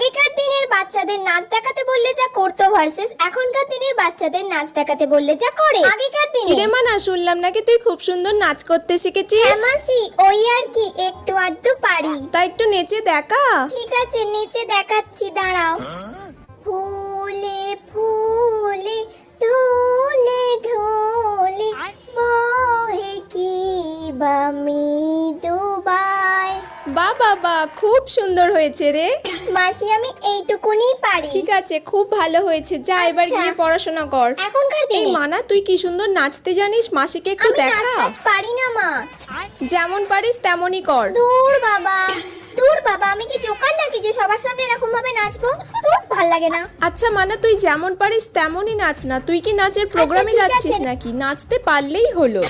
আগেকার দিনের বাচ্চাদের নাচ দেখাতে বললে যা করতো ভার্সেস এখনকার দিনের বাচ্চাদের নাচ দেখাতে বললে যা করে। আগেকার দিনে কিরে মানা, শুনলাম নাকি তুই খুব সুন্দর নাচ করতে শিখেছিস। হ্যাঁ মাসি, ওই আর কি একটু আধটু পারি। তা একটু নেচে দেখা। ঠিক আছে, নিচে দেখাচ্ছি, দাঁড়াও। ফুলে ফুলে ঢোলে ঢোলে বহে কি বা মৃদুবাই। বা বাবা, খুব সুন্দর হয়েছে রে। মাসি আমি এইটুকুনি পারি। ঠিক আছে, খুব ভালো হয়েছে, যা এবার আচ্ছা। গিয়ে পড়াশোনা কর। এখনকার এই দিনে মানা, তুই কি সুন্দর নাচতে জানিস, মাসিকে একটু আমি নাচ দেখা। টাচ পারি না মা। যেমন পারিস তেমনই কর। দূর বাবা, দূর বাবা, আমি কি জোকার নাকি যে সবার সামনে এরকম ভাবে নাচবো? দূর, ভাল লাগে না। আচ্ছা মানা, তুই যেমন পারিস তেমনই নাচ না। তুই কি নাচের প্রোগ্রামে ঠিক যাচ্ছিস আছে। নাকি? নাচতে পারলেই হলো।